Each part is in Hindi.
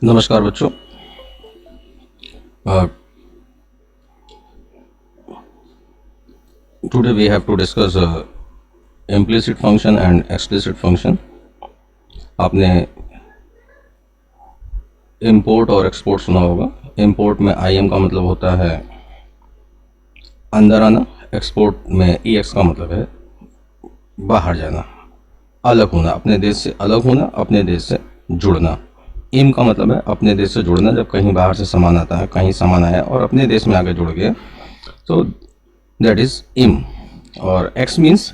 नमस्कार बच्चों। Today we have to discuss implicit function and explicit function. आपने import और export सुना होगा। import में im का मतलब होता है अंदर आना, export में ex का मतलब है बाहर जाना, अलग होना, अपने देश से अलग होना, अपने देश से जुड़ना। इम का मतलब है अपने देश से जुड़ना, जब कहीं बाहर से सामान आता है, कहीं सामान आया और अपने देश में आके जुड़ गया तो दैट इज इम। और एक्स मीन्स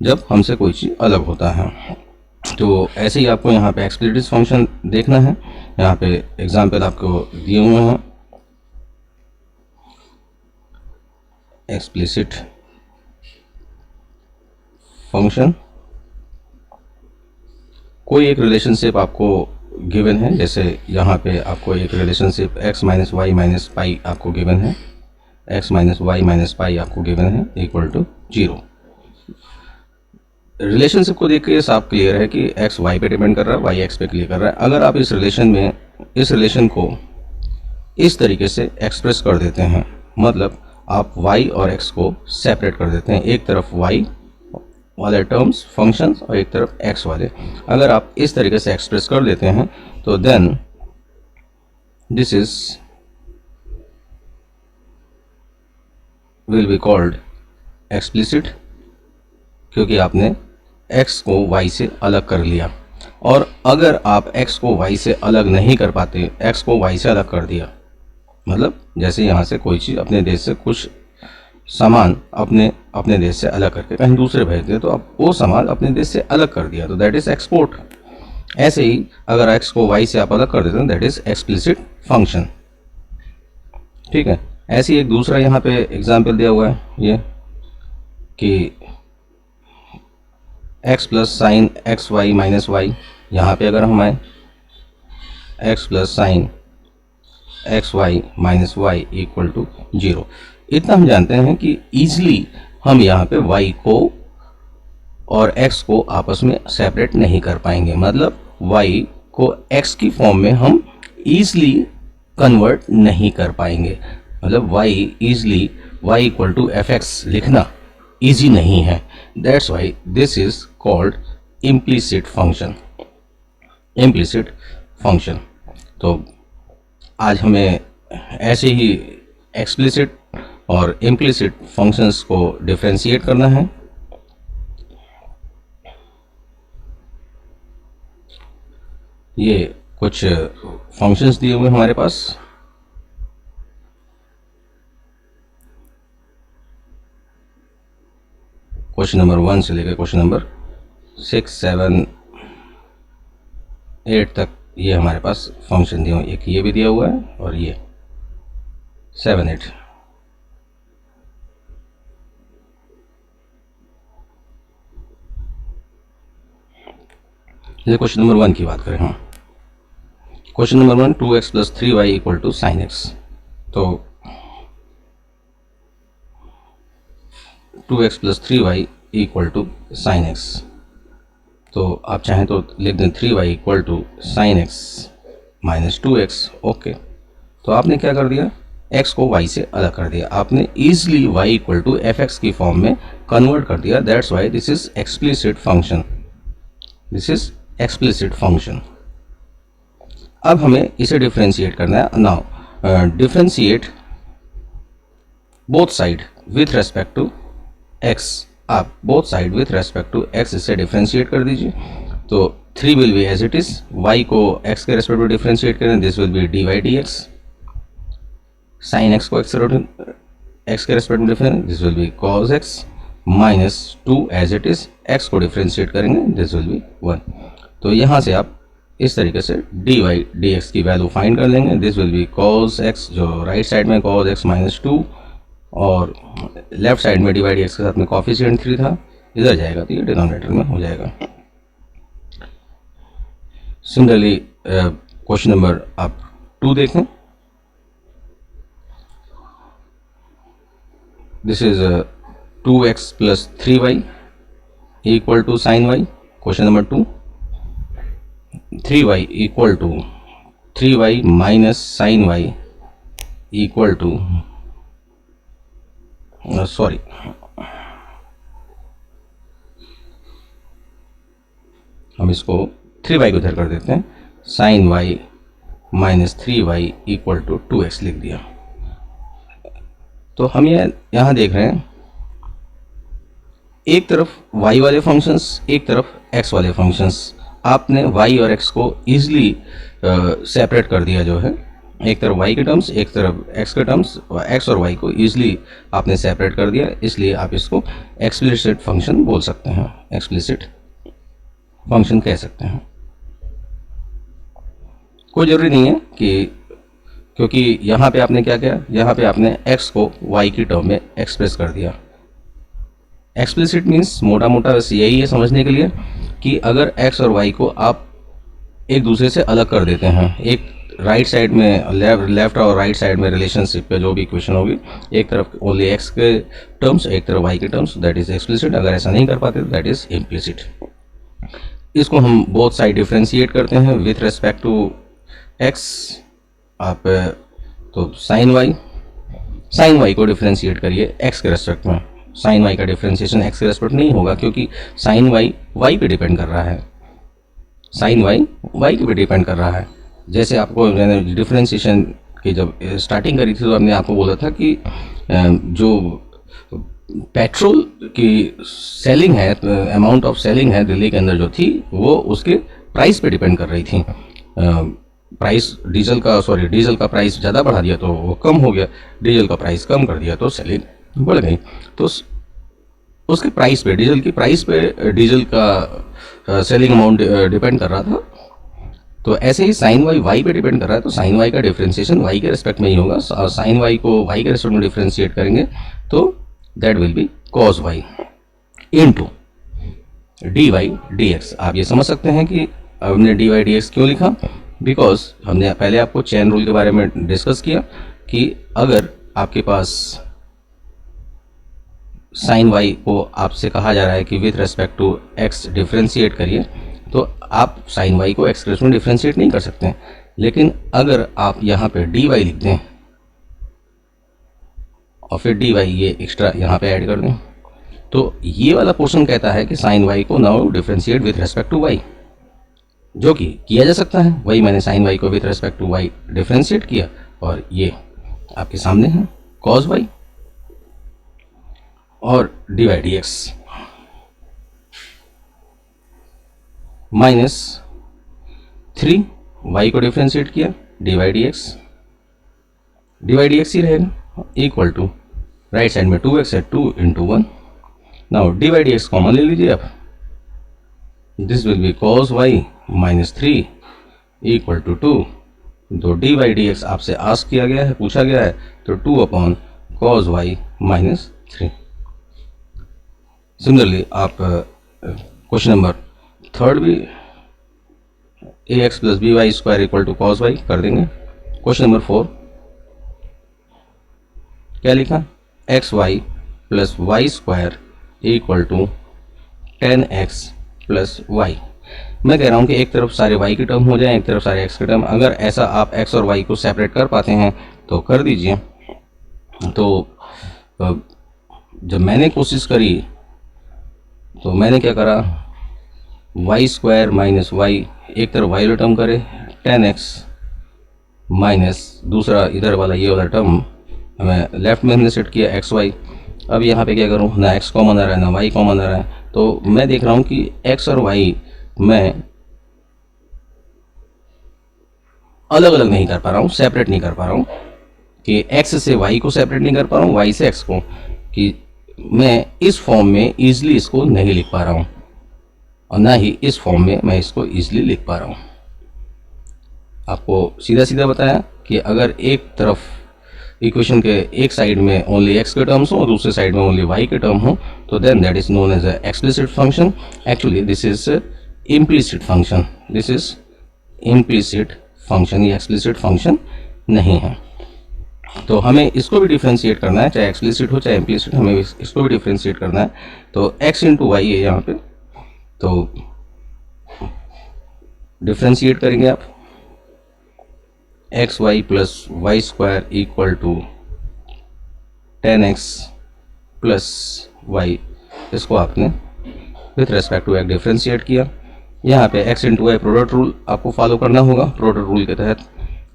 जब हमसे कोई चीज़ अलग होता है। तो ऐसे ही आपको यहाँ पे एक्सप्लिसिट फंक्शन देखना है। यहाँ पे एग्जाम्पल आपको दिए हुए हैं। एक्सप्लिसिट फंक्शन, कोई एक रिलेशनशिप आपको गिवन है, जैसे यहाँ पे आपको एक relationship x minus y minus pi आपको गिवन है, x minus y minus pi आपको गिवन है इक्वल टू 0। रिलेशनशिप को देख के साफ क्लियर है कि x y पे डिपेंड कर रहा है, y x पे क्लियर कर रहा है। अगर आप इस रिलेशन को इस तरीके से एक्सप्रेस कर देते हैं, मतलब आप y और x को सेपरेट कर देते हैं, एक तरफ y वाले टर्म्स फंक्शंस और एक तरफ x वाले, अगर आप इस तरीके से एक्सप्रेस कर देते हैं तो then this is will be called explicit, क्योंकि आपने x को y से अलग कर लिया। और अगर आप x को y से अलग नहीं कर पाते, x को y से अलग कर दिया, मतलब जैसे यहाँ से कोई चीज़ अपने देश से कुछ सामान अपने देश से अलग करके कहीं दूसरे भेज दिया, तो अब वो सामान अपने देश से अलग कर दिया, तो दैट इज एक्सपोर्ट। ऐसे ही अगर x को y से आप अलग कर देते हैं, दैट इज एक्सप्लिसिट फंक्शन। ठीक है। ऐसे ही एक दूसरा यहाँ पे एग्जाम्पल दिया हुआ है, ये कि x plus sine x y minus y, यहाँ पे अगर हम आए x plus sine x y minus y equal to 0, इतना हम जानते हैं कि ईजिली हम यहाँ पे y को और x को आपस में सेपरेट नहीं कर पाएंगे, मतलब y को x की फॉर्म में हम ईजिली कन्वर्ट नहीं कर पाएंगे, मतलब y easily y equal to f x लिखना ईजी नहीं है। That's why this is called implicit function. Implicit function. तो आज हमें ऐसे ही एक्सप्लिसिट और इम्प्लिसिट फंक्शंस को डिफरेंशिएट करना है। ये कुछ फंक्शंस दिए हुए हमारे पास। क्वेश्चन नंबर 1 से लेकर क्वेश्चन नंबर 6, 7, 8 तक ये हमारे पास फंक्शन दिए हुए। एक ये भी दिया हुआ है और ये 7, 8। जैसे क्वेश्चन नंबर 1 की बात करें, हाँ, question number 1 2x plus 3y equal to sine x. तो 2x plus 3y equal to sine x, तो आप चाहें तो लिख दें 3y equal to sine x minus 2x। Okay, तो आपने क्या कर दिया, x को y से अलग कर दिया, आपने easily y equal to f x की फॉर्म में कन्वर्ट कर दिया। That's why this is explicit function. This is explicit function. अब हमें इसे डिफरेंशिएट करना है। Now differentiate both side with respect to x। आप both side with respect to x इसे डिफरेंशिएट कर दीजिए। तो 3 will be as it is, y को x के रेस्पेक्ट में डिफरेंशिएट करें, this will be D y d x. Sine x को x के रेस्पेक्ट में different, this will be cos x minus 2 as it is, x को डिफरेंशिएट करेंगे, दिस विल बी 1। तो यहाँ से आप इस तरीके से डी वाई डी एक्स की वैल्यू फाइंड कर लेंगे। This will be cos x, जो राइट साइड में कॉस x माइनस 2 और लेफ्ट साइड में डी वाई डी एक्स के साथ में कॉफिशिएंट 3 था, इधर जाएगा तो ये डिनोमिनेटर में हो जाएगा। सिमिलरली क्वेश्चन नंबर आप 2 देखें। This is 2x plus 3y equal to sine y। Question number 2, 3y equal to 3y minus sine y equal to, sorry, हम इसको 3y को इधर कर देते हैं, sine y minus 3y equal to 2x लिख दिया। तो हम ये यहाँ देख रहे हैं, एक तरफ y वाले फंक्शंस, एक तरफ x वाले फंक्शंस। आपने y और x को ईजिली सेपरेट कर दिया जो है, एक तरफ y के टर्म्स, एक तरफ x के टर्म्स, x और y को ईजिली आपने सेपरेट कर दिया, इसलिए आप इसको एक्सप्लिसिट फंक्शन बोल सकते हैं, एक्सप्लिसिट फंक्शन कह सकते हैं। कोई ज़रूरी नहीं है कि, क्योंकि यहाँ पे आपने क्या किया, यहाँ पे आपने x को y की टर्म में एक्सप्रेस कर दिया। एक्सप्लिसिट मीन्स मोटा मोटा बस यही है समझने के लिए कि अगर x और y को आप एक दूसरे से अलग कर देते हैं, एक राइट साइड में, लेफ्ट और राइट साइड में रिलेशनशिप पे जो भी इक्वेशन होगी, एक तरफ ओनली x के टर्म्स, एक तरफ y के टर्म्स, दैट इज एक्सप्लिसिट। अगर ऐसा नहीं कर पाते तो दैट इज इम्प्लिसिट। इसको हम बोथ साइड डिफ्रेंशिएट करते हैं विथ रेस्पेक्ट टू x। आप तो साइन वाई को डिफ्रेंशिएट करिए x के रेस्पेक्ट में। साइन वाई का डिफ्रेंशिएशन x के रेस्पेक्ट नहीं होगा, क्योंकि साइन वाई y पे डिपेंड कर रहा है, साइन वाई y पे डिपेंड कर रहा है। जैसे आपको मैंने डिफ्रेंशिएशन की जब स्टार्टिंग करी थी तो हमने आपको बोला था कि जो पेट्रोल की सेलिंग है, अमाउंट ऑफ सेलिंग है दिल्ली के अंदर जो थी, वो उसके प्राइस पे डिपेंड कर रही थी। प्राइस डीजल का प्राइस ज़्यादा बढ़ा दिया तो वो कम हो गया, डीजल का प्राइस कम कर दिया तो सेलिंग बढ़ गई। तो उसके प्राइस पे, डीजल की प्राइस पे डीजल का सेलिंग अमाउंट डिपेंड कर रहा था। तो ऐसे ही साइन वाई पे डिपेंड कर रहा है, तो साइन वाई का डिफ्रेंशिएशन y के रेस्पेक्ट में ही होगा, और साइन वाई को y के रेस्पेक्ट में डिफ्रेंशिएट करेंगे तो that will be cos y into dy dx। आप ये समझ सकते हैं कि हमने dy dx क्यों लिखा, बिकॉज हमने पहले आपको चेन रूल के बारे में डिस्कस किया कि अगर आपके पास साइन वाई को आपसे कहा जा रहा है कि with respect to x differentiate करिए, तो आप साइन वाई को x के रेस्पेक्ट में डिफ्रेंशिएट नहीं कर सकते। लेकिन अगर आप यहाँ पे dy लिख दें और फिर dy ये एक्स्ट्रा यहाँ पे ऐड कर दें, तो ये वाला पोर्शन कहता है कि साइन वाई को now differentiate with respect to y, जो कि किया जा सकता है। वही मैंने साइन वाई को with respect to y differentiate किया, और ये आपके सामने है cos y और dy dx माइनस 3y को डिफ्रेंशिएट किया, dy dx ही रहेगा, इक्वल टू राइट साइड में 2x है, 2 into 1। Now dy dx common ले लीजिए आप, this will be cos y minus 3 equal to 2। तो dy dx आपसे आस्क किया गया है, पूछा गया है, तो 2 upon cos y minus 3। Similarly आप क्वेश्चन नंबर थर्ड भी ax plus b y square equal to cos y कर देंगे। क्वेश्चन नंबर 4 क्या लिखा, x y plus y square equal to 10x plus y. मैं कह रहा हूँ कि एक तरफ सारे y की टर्म हो जाए, एक तरफ सारे x की टर्म। अगर ऐसा आप x और y को सेपरेट कर पाते हैं तो कर दीजिए। तो जब मैंने कोशिश करी तो मैंने क्या करा, वाई स्क्वायर माइनस वाई, एक तरफ वाई वाला टर्म करे 10x माइनस दूसरा इधर वाला ये वाला टर्म हमें लेफ्ट में हमने सेट किया एक्स वाई। अब यहाँ पे क्या करूँ, ना x कॉमन आ रहा है ना y कॉमन आ रहा है, तो मैं देख रहा हूँ कि x और y मैं अलग अलग नहीं कर पा रहा हूँ, सेपरेट नहीं कर पा रहा हूँ, कि x से y को सेपरेट नहीं कर पा रहा हूँ, y से x को, कि मैं इस फॉर्म में ईजिली इसको नहीं लिख पा रहा हूँ, और ना ही इस फॉर्म में मैं इसको ईजिली लिख पा रहा हूँ। आपको सीधा सीधा बताया कि अगर एक तरफ इक्वेशन के एक साइड में ओनली x के टर्म्स हो और दूसरे साइड में ओनली y के टर्म हो, तो then that is known as a explicit function. Actually this is implicit function, this is implicit function, ये एक्सप्लिसिट फंक्शन नहीं है। तो हमें इसको भी डिफ्रेंशिएट करना है, चाहे एक्सप्लिसिट हो चाहे इम्प्लिसिट, हमें इसको भी डिफ्रेंशिएट करना है। तो x इंटू वाई है यहाँ पे, तो डिफ्रेंशिएट करेंगे आप x y plus y square equal to 10x plus y, इसको आपने with respect to x differentiate किया। यहाँ पे x into y product rule आपको फॉलो करना होगा। प्रोडक्ट रूल के तहत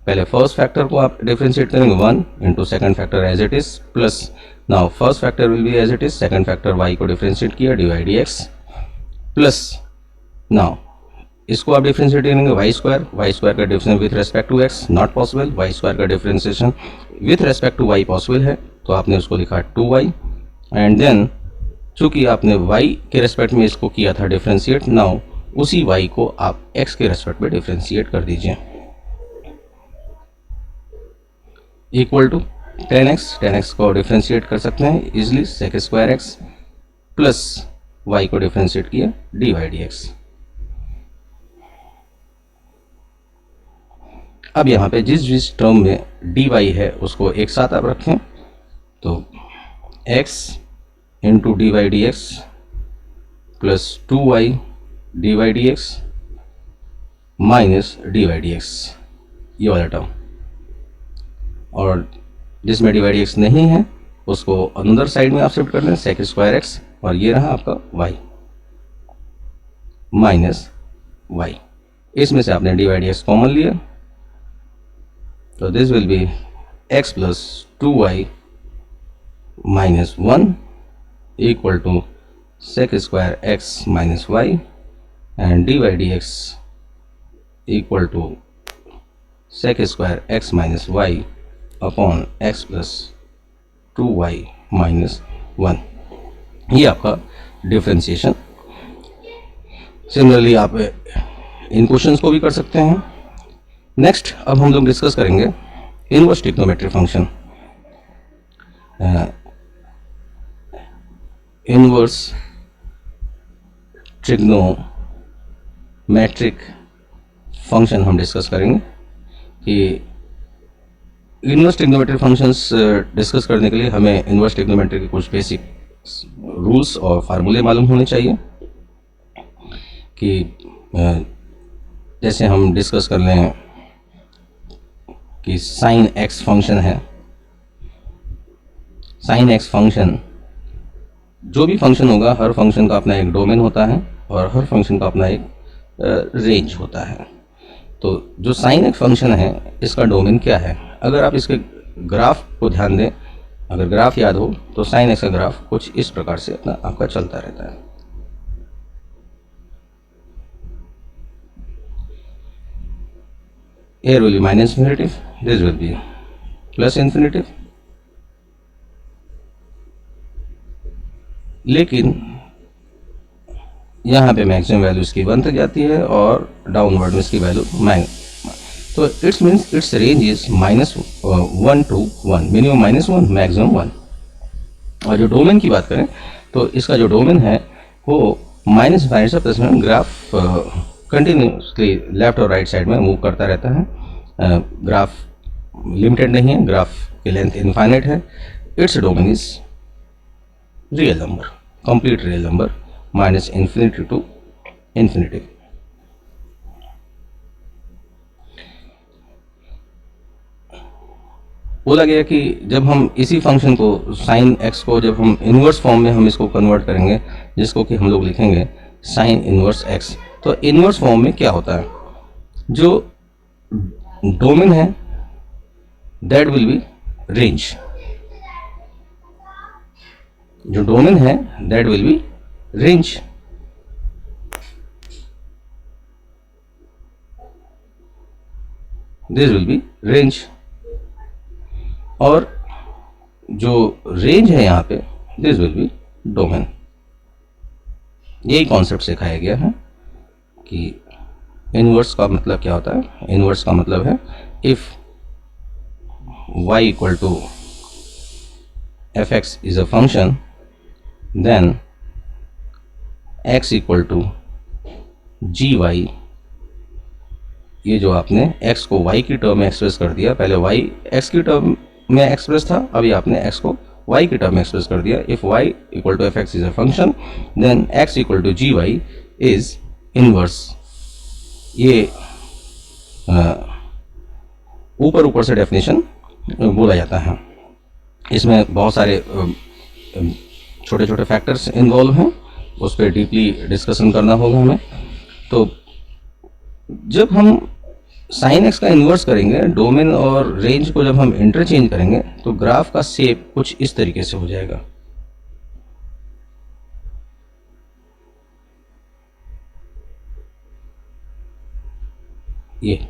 पहले फर्स्ट फैक्टर को आप डिफ्रेंशिएट करेंगे 1 into second factor as it is plus now first factor will be as it is, second factor y को डिफ्रेंशिएट किया dy dx प्लस नाउ इसको आप डिफ्रेंशिएट करेंगे वाई स्क्वायर का difference with respect to x not possible, y square का differentiation with respect to y possible है, तो आपने उसको लिखा 2y एंड देन चूंकि आपने y के रेस्पेक्ट में इसको किया था डिफ्रेंशिएट, नाउ उसी y को आप x के रेस्पेक्ट में डिफ्रेंशिएट कर दीजिए इक्वल टू 10x को डिफ्रेंशिएट कर सकते हैं easily sec square x plus y को डिफ्रेंशिएट किया dy dx। अब यहाँ पे जिस टर्म में dy है उसको एक साथ आप रखें, तो x into dy dx plus 2y dy dx minus dy dx, ये वाला टर्म, और जिसमें dy dx नहीं है उसको अंदर साइड में आप शिफ्ट कर दें सेक स्क्वायर x, और ये रहा आपका y माइनस y। इसमें से आपने dy dx कॉमन लिया, तो this will be x plus 2y minus 1 equal to sec square x minus y and dy dx equal to sec square x minus y upon x plus 2y minus 1। ये आपका डिफ्रेंशिएशन। सिमिलरली आप इन क्वेश्चंस को भी कर सकते हैं। नेक्स्ट अब हम लोग डिस्कस करेंगे inverse trigonometric function. Inverse trigonometric function हम डिस्कस करेंगे कि इनवर्स ट्रिग्नोमेट्रिक फंक्शंस डिस्कस करने के लिए हमें इनवर्स ट्रिग्नोमेट्री के कुछ बेसिक रूल्स और फार्मूले मालूम होने चाहिए। कि जैसे हम डिस्कस कर लें कि साइन एक्स फंक्शन है, साइन एक्स फंक्शन, जो भी फंक्शन होगा हर फंक्शन का अपना एक डोमेन होता है और हर फंक्शन का अपना एक रेंज होता है। तो जो साइन एक्स फंक्शन है इसका डोमेन क्या है, अगर आप इसके ग्राफ को ध्यान दें, अगर ग्राफ याद हो तो साइन एक्स का ग्राफ कुछ इस प्रकार से अपना आपका चलता रहता है। Here will be minus infinitive, this will be plus infinitive, लेकिन यहाँ पे मैक्सिमम वैल्यू इसकी 1 तक जाती है और डाउनवर्ड में इसकी वैल्यू तो it's means it's range is -1 to 1, minimum -1 maximum 1। और जो डोमेन की बात करें तो इसका जो डोमेन है वो -5 से प्लस में ग्राफ कंटिन्यूसली लेफ्ट और राइट साइड में मूव करता रहता है। ग्राफ लिमिटेड नहीं है, ग्राफ की लेंथ इनफाइनाइट है। Its domain is real number, complete real number, -infinity to infinity। बोला गया कि जब हम इसी फंक्शन को साइन एक्स को जब हम इनवर्स फॉर्म में हम इसको कन्वर्ट करेंगे, जिसको कि हम लोग लिखेंगे साइन इनवर्स एक्स, तो इनवर्स फॉर्म में क्या होता है, जो डोमेन है दैट विल बी रेंज, जो डोमेन है that will B range. This will B range, और जो रेंज है यहाँ पे दिस विल बी डोमेन। यही कॉन्सेप्ट सिखाया गया है कि इनवर्स का मतलब क्या होता है। इनवर्स का मतलब है if y equal to f x is a function then x equal to g y. ये जो आपने x को y की टर्म में एक्सप्रेस कर दिया, पहले y x की टर्म में एक्सप्रेस था, अभी आपने x को y की टर्म में एक्सप्रेस कर दिया। If y equal to f x is a function then x equal to g y is inverse. ये ऊपर ऊपर से डेफिनेशन बोला जाता है। इसमें बहुत सारे छोटे छोटे फैक्टर्स इन्वॉल्व हैं, उस पर डीपली डिस्कशन करना होगा हमें। तो जब हम साइन एक्स का इन्वर्स करेंगे, डोमेन और रेंज को जब हम इंटरचेंज करेंगे, तो ग्राफ का शेप कुछ इस तरीके से हो जाएगा। ये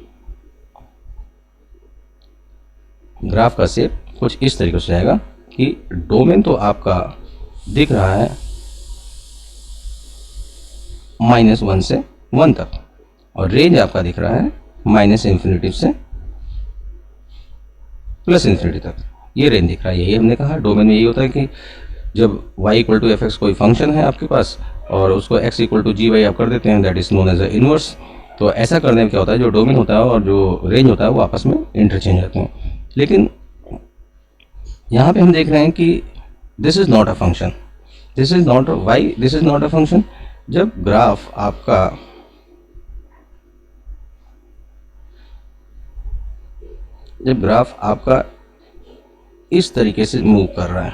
ग्राफ का शेप कुछ इस तरीके से जाएगा कि डोमेन तो आपका दिख रहा है -1 से 1 तक, और रेंज आपका दिख रहा है -∞ से +∞ तक। ये रेंज दिख रहा है। यही हमने कहा डोमेन में यही होता है कि जब y = f(x) कोई फंक्शन है आपके पास और उसको x = g(y) आप कर देते हैं, that is known as a inverse. तो ऐसा करने में क्या होता है, जो डोमेन होता है और जो रेंज होता है वो आपस में इंटरचेंज होते हैं। लेकिन यहाँ पे हम देख रहे हैं कि this is not a function, this is not why, this is not a function. जब ग्राफ आपका इस तरीके से मूव कर रहा है,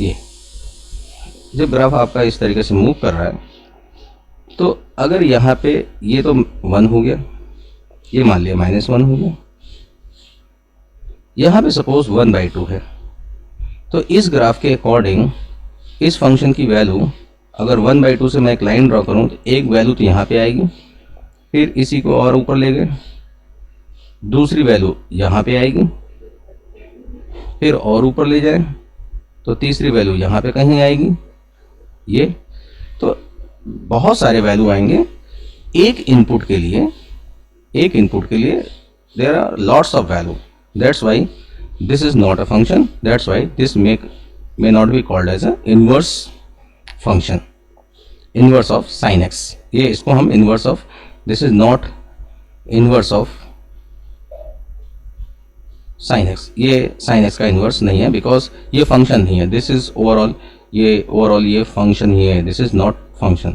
ये जब ग्राफ आपका इस तरीके से मूव कर रहा है, तो अगर यहाँ पे ये तो 1 हो गया, ये मान लिया -1 हो गया, यहाँ पे सपोज 1/2 है, तो इस ग्राफ के अकॉर्डिंग इस फंक्शन की वैल्यू अगर 1/2 से मैं एक लाइन ड्रॉ करूँ तो एक वैल्यू तो यहाँ पे आएगी, फिर इसी को और ऊपर ले गए, दूसरी वैल्यू यहाँ पे आएगी, फिर और ऊपर ले जाए तो तीसरी वैल्यू यहाँ पे कहीं आएगी। ये तो बहुत सारे वैल्यू आएंगे एक इनपुट के लिए, there are lots of value, that's why this is not a function, that's why this may not be called as a inverse function, inverse of sin x। ये इसको हम inverse of, this is not inverse of sin x, ये sin x का inverse नहीं है, because ये function नहीं है, this is overall, ये function ही है, this is not function,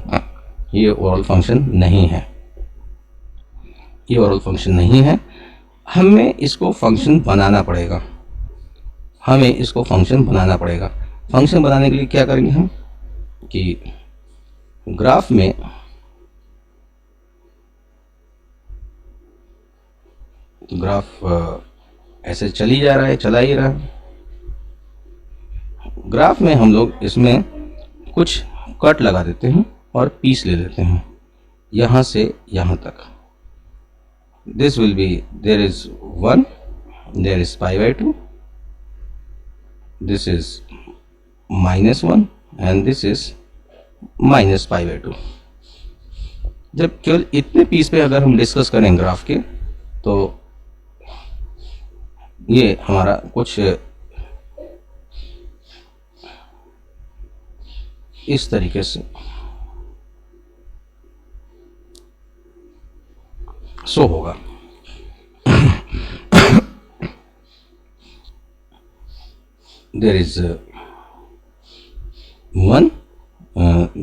ये overall function नहीं है, ये overall function नहीं है। हमें इसको function बनाना पड़ेगा, फंक्शन बनाने के लिए क्या करेंगे हम कि ग्राफ में ऐसे चला ही रहा है। ग्राफ में हम लोग इसमें कुछ कट लगा देते हैं और पीस ले लेते हैं यहाँ से यहाँ तक। This will be, there is 1, there is π/2, this is -1 and this is -π/2। जब केवल इतने पीस पे अगर हम डिस्कस करें ग्राफ के, तो ये हमारा कुछ इस तरीके से शो होगा। there is 1,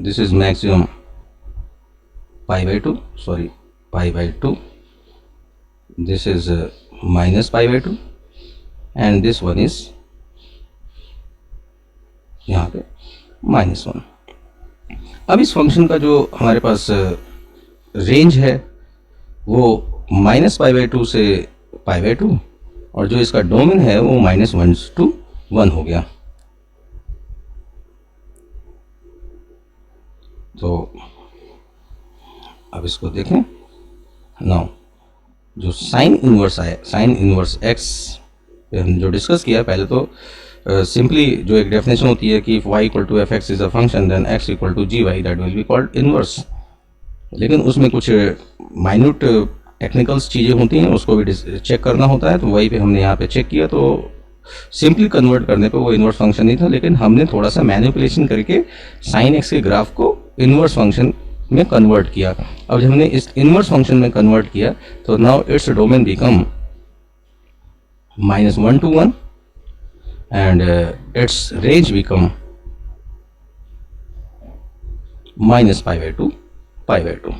this is maximum π/2, sorry, π/2, this is -π/2 and this one is यहाँ पे -1। अब इस फंक्शन का जो हमारे पास रेंज है वो -π/2 से π/2, और जो इसका डोमेन है वो -1 to 1 हो गया। तो अब इसको देखें नाउ, जो साइन इनवर्स आया, साइन इनवर्स x पे हम जो डिस्कस किया पहले, तो सिंपली जो एक डेफिनेशन होती है कि y = f(x) is a function, then x = gy, that will be called inverse. लेकिन उसमें कुछ माइन्यूट टेक्निकल्स चीज़ें होती हैं, उसको भी चेक करना होता है। तो वही पे हमने यहाँ पे चेक किया, तो सिंपली कन्वर्ट करने पे वो इनवर्स फंक्शन नहीं था, लेकिन हमने थोड़ा सा मैनिपुलेशन करके साइन एक्स के ग्राफ को इनवर्स फंक्शन में कन्वर्ट किया। अब जब हमने इस इनवर्स फंक्शन में कन्वर्ट किया, तो now its domain become -1 to 1 and its range become -π/2, π/2।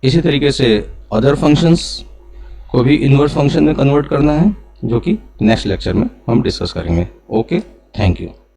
इसी तरीके से अदर फंक्शंस को भी इन्वर्स फंक्शन में कन्वर्ट करना है, जो कि नेक्स्ट लेक्चर में हम डिस्कस करेंगे। Okay, thank you.